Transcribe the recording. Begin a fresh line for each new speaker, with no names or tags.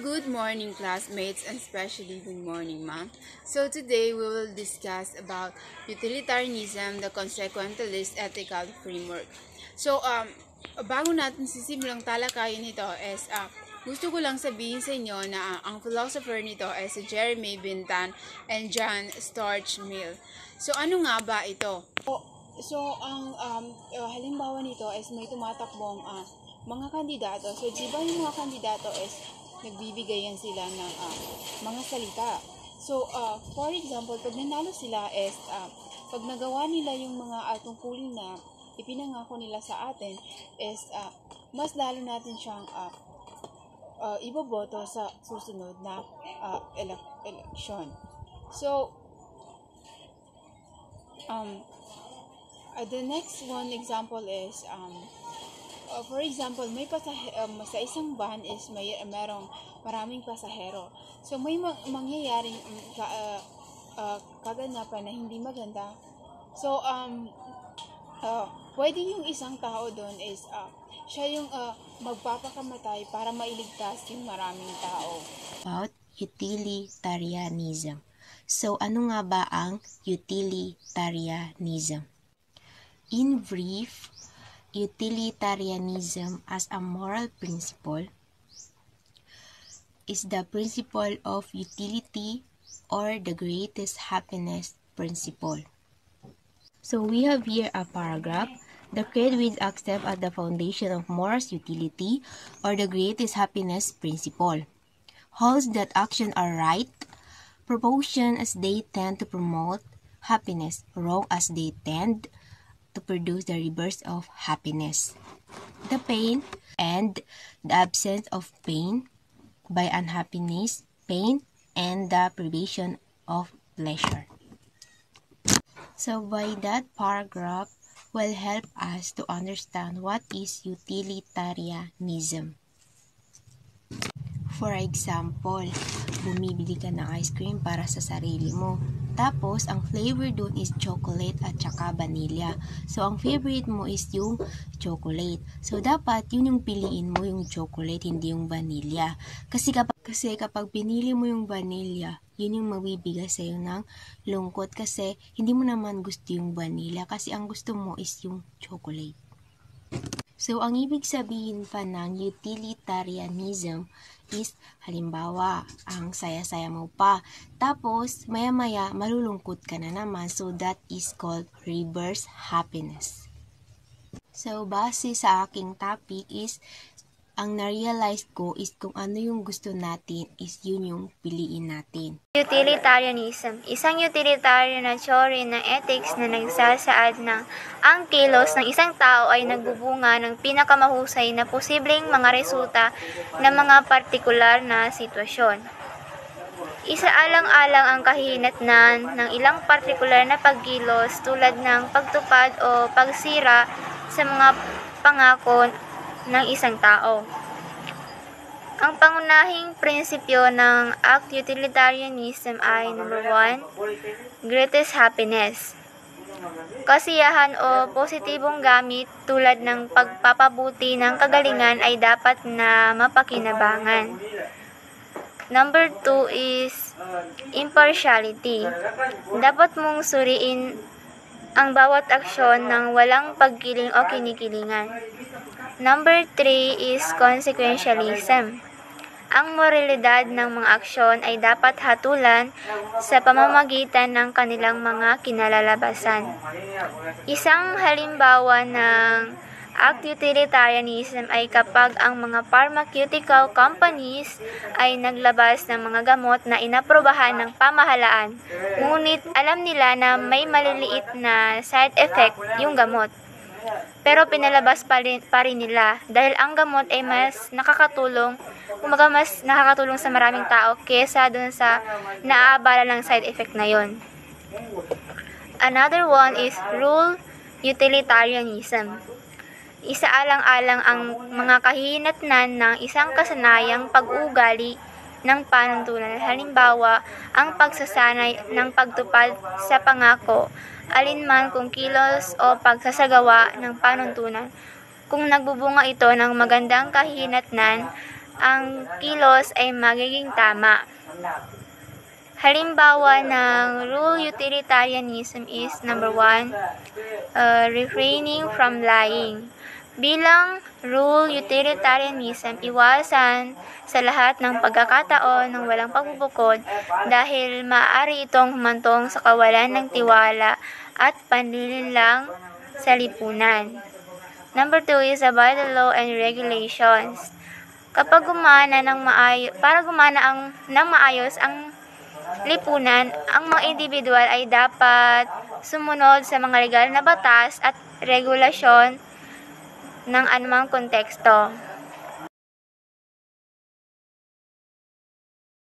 good morning classmates and especially good morning ma'am. So today we will discuss about utilitarianism, the consequentialist ethical framework. So bago natin sisimulang talakayin ito is gusto ko lang sabihin sa inyo na ang philosopher nito ay si Jeremy Bentham and John Stuart Mill. So ano nga ba ito? So ang halimbawa nito is may tumatakbong mga kandidato. So di ba yung mga kandidato is nagbibigay yan sila ng mga salita. So for example, pag nanalo sila is pag nagawa nila yung mga tungkulin na ipinangako nila sa atin is mas lalo natin siyang iboboto sa susunod na election. So the next one example is for example, may sa isang van is merong maraming pasahero. So may mangyayaring kaganapan na hindi maganda. So pwede yung isang tao doon is siya yung magpapakamatay para mailigtas yung maraming tao.
About utilitarianism. So ano nga ba ang utilitarianism? In brief, utilitarianism as a moral principle is the principle of utility or the greatest happiness principle. So we have here a paragraph. The creed will accept as the foundation of morals utility or the greatest happiness principle. Holds that actions are right, proportion as they tend to promote happiness, wrong as they tend to produce the reverse of happiness. The pain and the absence of pain by unhappiness, pain, and the privation of pleasure. So by that paragraph will help us to understand what is utilitarianism. For example, bumibili ka ng ice cream para sa sarili mo. Tapos, ang flavor dun is chocolate at saka vanilla. So, ang favorite mo is yung chocolate. So, dapat yun yung piliin mo, yung chocolate, hindi yung vanilla. Kasi kapag pinili mo yung vanilla, yun yung mabibigay sa'yo ng lungkot kasi hindi mo naman gusto yung vanilla kasi ang gusto mo is yung chocolate. So, ang ibig sabihin pa ng utilitarianism is, halimbawa, ang saya-saya mo pa. Tapos, maya-maya, malulungkot ka na naman. So, that is called reverse happiness. So, base sa aking topic is, ang na-realize ko is kung ano yung gusto natin is yun yung piliin natin.
Utilitarianism. Isang utilitarian na theory ng ethics na nagsasaad na ang kilos ng isang tao ay nagbubunga ng pinakamahusay na posibleng mga resulta ng mga partikular na sitwasyon. Isaalang-alang ang kahinatnan ng ilang partikular na pagkilos tulad ng pagtupad o pagsira sa mga pangako ng isang tao. Ang pangunahing prinsipyo ng act utilitarianism ay number 1, greatest happiness. Kasiyahan o positibong gamit tulad ng pagpapabuti ng kagalingan ay dapat na mapakinabangan. Number 2 is impartiality. Dapat mong suriin ang bawat aksyon ng walang pagkiling o kinikilingan. Number 3 is consequentialism. Ang moralidad ng mga aksyon ay dapat hatulan sa pamamagitan ng kanilang mga kinalalabasan. Isang halimbawa ng act utilitarianism ay kapag ang mga pharmaceutical companies ay naglabas ng mga gamot na inaprobahan ng pamahalaan, ngunit alam nila na may maliliit na side effect yung gamot. Pero pinalabas pa rin nila dahil ang gamot ay mas nakakatulong sa maraming tao kesa dun sa naaabala ng side effect na yon. Another one is rule utilitarianism. Isaalang-alang ang mga kahinatnan ng isang kasanayang pag-uugali ng panuntunan. Halimbawa, ang pagsasanay ng pagtupad sa pangako, alinman kung kilos o pagsasagawa ng panuntunan. Kung nagbubunga ito ng magandang kahinatnan, ang kilos ay magiging tama. Halimbawa ng rule utilitarianism is number 1, refraining from lying. Bilang rule utilitarianism, iwasan sa lahat ng pagkakataon ng walang pagbubukod dahil maaari itong humantong sa kawalan ng tiwala at panlilinlang sa lipunan. Number 2 is abide the law and regulations. Kapag para gumana ng maayos ang lipunan, ang mga individual ay dapat sumunod sa mga legal na batas at regulasyon ng anumang konteksto.